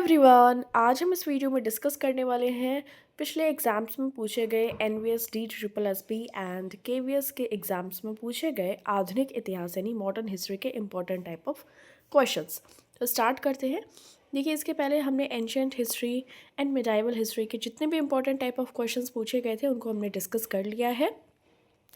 Everyone, आज हम इस वीडियो में डिस्कस करने वाले हैं पिछले एग्जाम्स में पूछे गए NVS D triple S B and KVS के एग्जाम्स में पूछे गए आधुनिक इतिहास यानी मॉडर्न हिस्ट्री के इंपॉर्टेंट टाइप ऑफ क्वेश्चंस। तो स्टार्ट करते हैं। देखिए, इसके पहले हमने ancient history and medieval history के जितने भी इंपॉर्टेंट टाइप ऑफ क्वेश्चंस पूछे गए थे उनको हमने डिस्कस कर लिया है।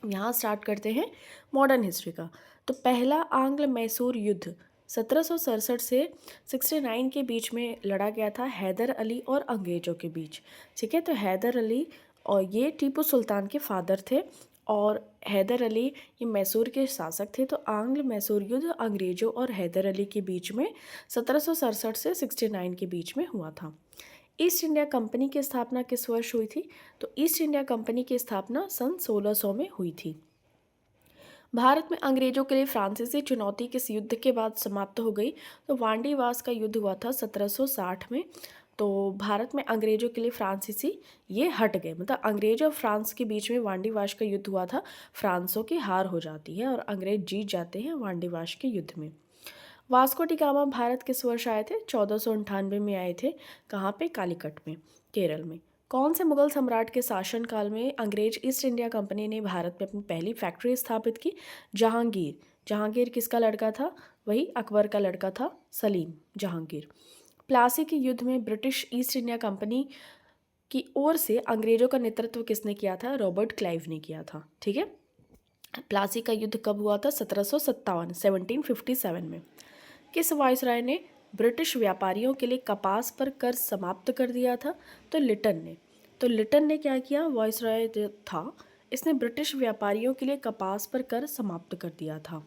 यहाँ स्टार्ट करते हैं मॉडर्न हिस्ट्री का। तो पहला आंग्ल मैसूर युद्ध 1767 से 69 के बीच में लड़ा गया था हैदर अली और अंग्रेज़ों के बीच। ठीक है, तो हैदर अली और ये टीपू सुल्तान के फादर थे और हैदर अली ये मैसूर के शासक थे। तो आंग्ल मैसूर युद्ध अंग्रेज़ों और हैदर अली के बीच में 1767 से 69 के बीच में हुआ था। ईस्ट इंडिया कंपनी की स्थापना किस वर्ष हुई थी? तो ईस्ट इंडिया कंपनी की स्थापना सन 1600 में हुई थी। भारत में अंग्रेजों के लिए फ्रांसीसी चुनौती किस युद्ध के बाद समाप्त हो गई? तो वांडीवास का युद्ध हुआ था 1760 में। तो भारत में अंग्रेजों के लिए फ्रांसीसी ये हट गए, मतलब अंग्रेज और फ्रांस के बीच में वांडीवास का युद्ध हुआ था। फ्रांसों की हार हो जाती है और अंग्रेज जीत जाते हैं वांडीवास के युद्ध में। वास्को डी गामा भारत किस वर्ष आए थे? 1498 में आए थे। कहाँ पे? कालीकट में, केरल में। कौन से मुगल सम्राट के शासनकाल में अंग्रेज ईस्ट इंडिया कंपनी ने भारत में अपनी पहली फैक्ट्री स्थापित की? जहांगीर। जहांगीर किसका लड़का था? वही अकबर का लड़का था, सलीम जहांगीर। प्लासी के युद्ध में ब्रिटिश ईस्ट इंडिया कंपनी की ओर से अंग्रेजों का नेतृत्व किसने किया था? रॉबर्ट क्लाइव ने किया था। ठीक है, प्लासी का युद्ध कब हुआ था? 1757 में। किस वायसराय ने ब्रिटिश व्यापारियों के लिए कपास पर कर समाप्त कर दिया था? तो लिटन ने। तो लिटन ने क्या किया? वायसराय जो था इसने ब्रिटिश व्यापारियों के लिए कपास पर कर समाप्त कर दिया था।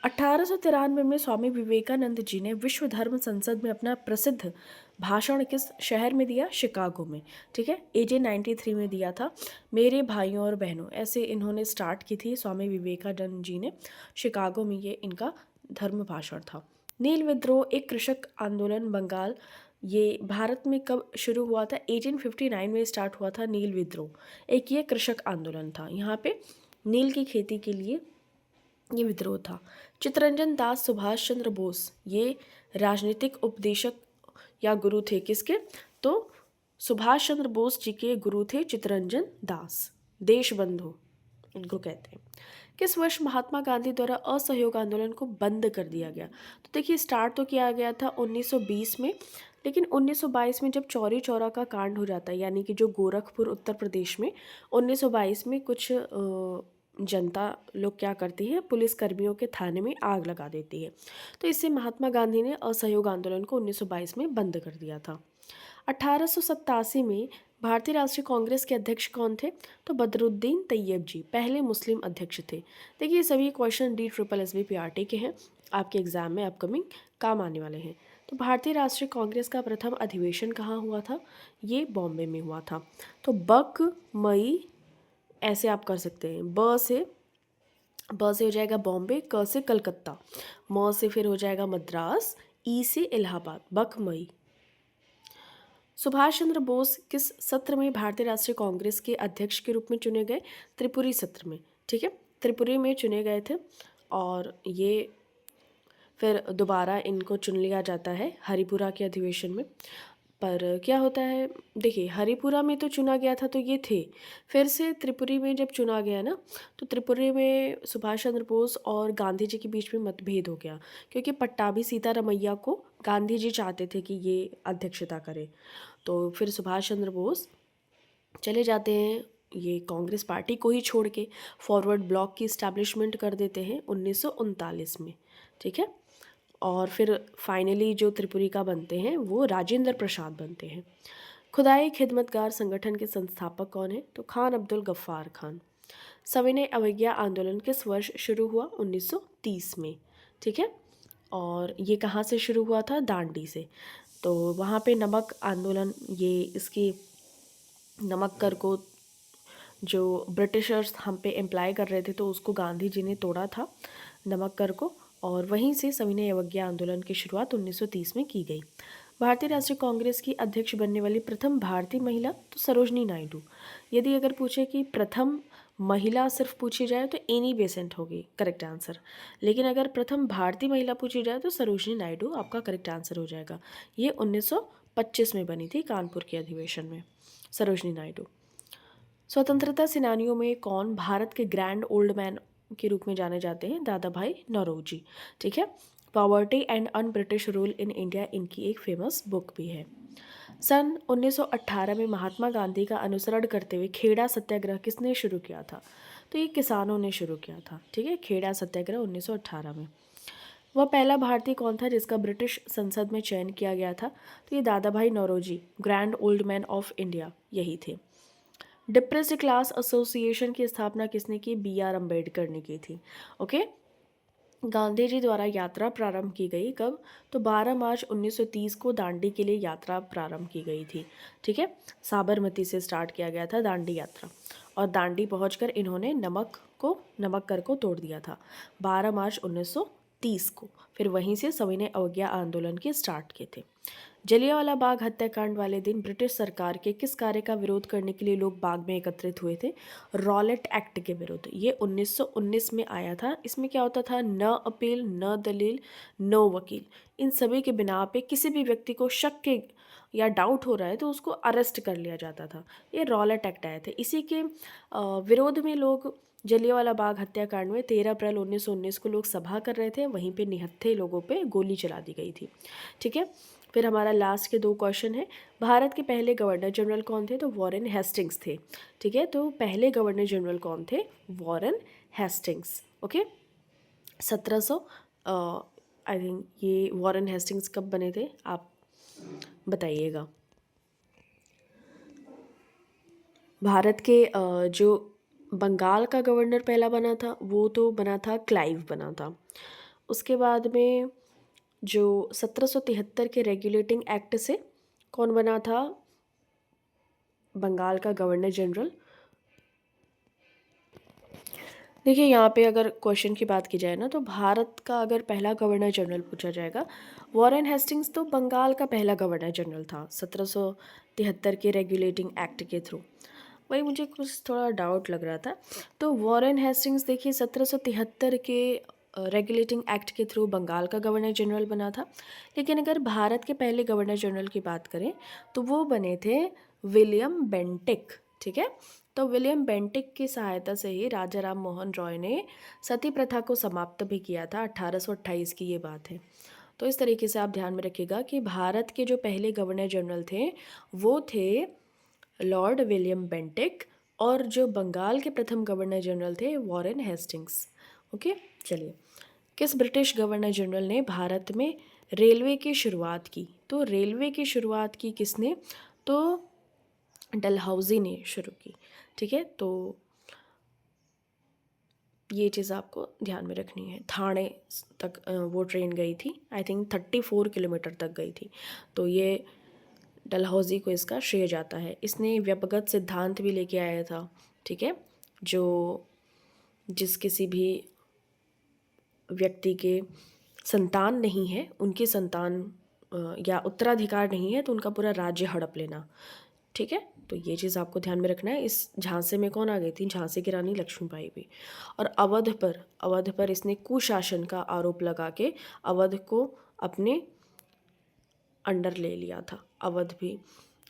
1893 में स्वामी विवेकानंद जी ने विश्व धर्म संसद में अपना प्रसिद्ध भाषण किस शहर में दिया? शिकागो में। ठीक है, 1893 में दिया था। मेरे भाइयों और बहनों, ऐसे इन्होंने स्टार्ट की थी स्वामी विवेकानंद जी ने। शिकागो में ये इनका धर्म भाषण था। नील विद्रोह एक कृषक आंदोलन बंगाल, ये भारत में कब शुरू हुआ था? 1859 में स्टार्ट हुआ था नील विद्रोह। एक ये कृषक आंदोलन था, यहाँ पे नील की खेती के लिए ये विद्रोह था। चित्तरंजन दास सुभाष चंद्र बोस ये राजनीतिक उपदेशक या गुरु थे किसके? तो सुभाष चंद्र बोस जी के गुरु थे चित्तरंजन दास, देशबंधु इनको कहते हैं। किस वर्ष महात्मा गांधी द्वारा असहयोग आंदोलन को बंद कर दिया गया? तो देखिए, स्टार्ट तो किया गया था 1920 में, लेकिन 1922 में जब चौरी चौरा का कांड हो जाता है, यानी कि जो गोरखपुर उत्तर प्रदेश में 1922 में कुछ जनता लोग क्या करती है, पुलिस कर्मियों के थाने में आग लगा देती है। तो इससे महात्मा गांधी ने असहयोग आंदोलन को 1922 में बंद कर दिया था। 1887 में भारतीय राष्ट्रीय कांग्रेस के अध्यक्ष कौन थे? तो बदरुद्दीन तैयब जी पहले मुस्लिम अध्यक्ष थे। देखिए, ये सभी question D triple S B PRT के हैं, आपके एग्जाम में अपकमिंग काम आने वाले हैं। तो भारतीय राष्ट्रीय कांग्रेस का प्रथम अधिवेशन कहाँ हुआ था? ये बॉम्बे में हुआ था। तो बक मई ऐसे आप कर सकते हैं। ब से हो जाएगा बॉम्बे, क से कलकत्ता, म से फिर हो जाएगा मद्रास, ई से इलाहाबाद, बकमई। सुभाष चंद्र बोस किस सत्र में भारतीय राष्ट्रीय कांग्रेस के अध्यक्ष के रूप में चुने गए? त्रिपुरी सत्र में। ठीक है, त्रिपुरी में चुने गए थे और ये फिर दोबारा इनको चुन लिया जाता है हरिपुरा के अधिवेशन में। पर क्या होता है, देखिए, हरिपुरा में तो चुना गया था तो ये थे, फिर से त्रिपुरी में जब चुना गया ना, तो त्रिपुरी में सुभाष चंद्र बोस और गांधी जी के बीच में मतभेद हो गया, क्योंकि पट्टाभी सीतारमैया को गांधी जी चाहते थे कि ये अध्यक्षता करे। तो फिर सुभाष चंद्र बोस चले जाते हैं ये कांग्रेस पार्टी को ही छोड़ के, फॉरवर्ड ब्लॉक की इस्टेब्लिशमेंट कर देते हैं 1939 में। ठीक है, और फिर फाइनली जो त्रिपुरी का बनते हैं वो राजेंद्र प्रसाद बनते हैं। खुदाई खिदमतगार संगठन के संस्थापक कौन है? तो खान अब्दुल गफ्फार खान। सविनय अवज्ञा आंदोलन किस वर्ष शुरू हुआ? 1930 में। ठीक है, और ये कहाँ से शुरू हुआ था? दांडी से। तो वहाँ पे नमक आंदोलन, ये इसकी नमक कर को जो ब्रिटिशर्स हम पे एम्प्लाई कर रहे थे तो उसको गांधी जी ने तोड़ा था, नमक कर को, और वहीं से सविनय अवज्ञा आंदोलन की शुरुआत 1930 में की गई। भारतीय राष्ट्रीय कांग्रेस की अध्यक्ष बनने वाली प्रथम भारतीय महिला? तो सरोजनी नायडू। यदि अगर पूछे कि प्रथम महिला सिर्फ पूछी जाए तो एनी बेसेंट होगी करेक्ट आंसर, लेकिन अगर प्रथम भारतीय महिला पूछी जाए तो सरोजिनी नायडू आपका करेक्ट आंसर हो जाएगा। ये 1925 में बनी थी कानपुर के अधिवेशन में, सरोजिनी नायडू। स्वतंत्रता सेनानियों में कौन भारत के ग्रैंड ओल्ड मैन के रूप में जाने जाते हैं? दादा भाई नौरोजी। ठीक है। Poverty and un British rule in India इनकी एक फेमस बुक भी है। सन 1918 में महात्मा गांधी का अनुसरण करते हुए खेड़ा सत्याग्रह किसने शुरू किया था? तो ये किसानों ने शुरू किया था। ठीक है, खेड़ा सत्याग्रह 1918 में। वह पहला भारतीय कौन था जिसका ब्रिटिश संसद में चयन किया गया था? तो ये Dadabhai Naoroji, grand old man of India, यही थे। डिप्रेस्ड क्लास एसोसिएशन की स्थापना किसने की? B.R. अम्बेडकर ने की थी। ओके। गांधी जी द्वारा यात्रा प्रारंभ की गई कब? तो 12 मार्च 1930 को दांडी के लिए यात्रा प्रारंभ की गई थी। ठीक है, साबरमती से स्टार्ट किया गया था दांडी यात्रा, और दांडी पहुंचकर इन्होंने नमक कर को तोड़ दिया था 12 मार्च 1930 को। फिर वहीं से सभी ने अवज्ञा आंदोलन के स्टार्ट किए थे। जलियांवाला बाग हत्याकांड वाले दिन ब्रिटिश सरकार के किस कार्य का विरोध करने के लिए लोग बाग में एकत्रित हुए थे? रॉलेट एक्ट के विरुद्ध। ये 1919 में आया था। इसमें क्या होता था? न अपील, न दलील, नो वकील। इन सभी के बिना पे किसी भी व्यक्ति को शक के या डाउट हो रहा है तो उसको अरेस्ट कर लिया जाता था। ये रॉलेट एक्ट आए थे। इसी के विरोध में लोग जलियांवाला बाग हत्याकांड में 13 अप्रैल 1919 को लोग सभा कर रहे थे। वहीं पे निहत्थे लोगों पे गोली चला दी गई थी। ठीक है। फिर हमारा लास्ट के 2 क्वेश्चन है। भारत के पहले गवर्नर जनरल कौन थे? तो वॉरेन हेस्टिंग्स थे। ठीक है, तो पहले गवर्नर जनरल कौन थे? Warren Hastings. Okay. 1700 I think ये वॉरेन हेस्टिंग्स कब बने थे आप बताइएगा। भारत के जो बंगाल का गवर्नर पहला बना था वो तो बना था क्लाइव बना था। उसके बाद में जो 1773 के रेगुलेटिंग एक्ट से कौन बना था बंगाल का गवर्नर जनरल? देखिए यहाँ पे अगर क्वेश्चन की बात की जाए ना तो भारत का अगर पहला गवर्नर जनरल पूछा जाएगा, वॉरेन हेस्टिंग्स तो बंगाल का पहला गवर्नर जनरल था 1773 के रेगुलेटिंग एक्ट के थ्रू। वही मुझे कुछ थोड़ा डाउट लग रहा था। तो वॉरेन हेस्टिंग्स देखिए 1773 के रेगुलेटिंग एक्ट के थ्रू बंगाल का गवर्नर जनरल बना था। लेकिन अगर भारत के पहले गवर्नर जनरल की बात करें तो वो बने थे विलियम बेंटिक। ठीक है, तो विलियम बेंटिक की सहायता से ही राजा राम मोहन रॉय ने सती प्रथा को समाप्त भी किया था। 1828 की ये बात है। तो इस तरीके से आप ध्यान में रखिएगा कि भारत के जो पहले गवर्नर जनरल थे वो थे लॉर्ड विलियम बेंटिक, और जो बंगाल के प्रथम गवर्नर जनरल थे वॉरेन हेस्टिंग्स। ओके, चलिए। किस ब्रिटिश गवर्नर जनरल ने भारत में रेलवे की शुरुआत की? तो रेलवे की शुरुआत की किसने? तो डलहौजी ने शुरू की। ठीक है, तो ये चीज़ आपको ध्यान में रखनी है। ठाणे तक वो ट्रेन गई थी, आई थिंक 34 किलोमीटर तक गई थी। तो ये डलहौजी को इसका श्रेय जाता है। इसने व्यक्तिगत सिद्धांत भी लेके आया था। ठीक है, जो जिस किसी भी व्यक्ति के संतान नहीं है, उनकी संतान या उत्तराधिकार नहीं है तो उनका पूरा राज्य हड़प लेना। ठीक है, तो ये चीज़ आपको ध्यान में रखना है। इस झांसे में कौन आ गई थी? झांसी की रानी लक्ष्मीबाई भी। और अवध पर इसने कुशासन का आरोप लगा के अवध को अपने अंडर ले लिया था। अवध भी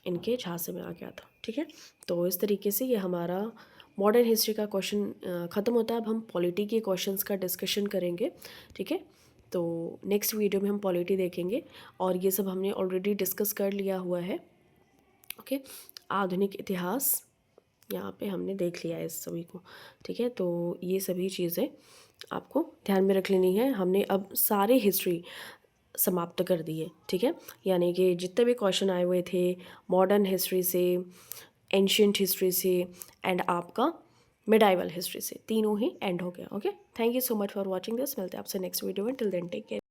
इनके झांसे में आ गया था। ठीक है, तो इस तरीके से ये हमारा मॉडर्न हिस्ट्री का क्वेश्चन ख़त्म होता है। अब हम पॉलिटी के क्वेश्चंस का डिस्कशन करेंगे। ठीक है, तो नेक्स्ट वीडियो में हम पॉलिटी देखेंगे, और ये सब हमने ऑलरेडी डिस्कस कर लिया हुआ है। ओके, आधुनिक इतिहास यहाँ पे हमने देख लिया है इस सभी को। ठीक है, तो ये सभी चीज़ें आपको ध्यान में रख लेनी है। हमने अब सारी हिस्ट्री समाप्त कर दी है। ठीक है, यानी कि जितने भी क्वेश्चन आए हुए थे मॉडर्न हिस्ट्री से, एंशियंट हिस्ट्री से एंड आपका मिडाइवल हिस्ट्री से, तीनों ही एंड हो गया। Okay, thank you so much for watching this. मिलते हैं आपसे नेक्स्ट वीडियो में। Till then take care.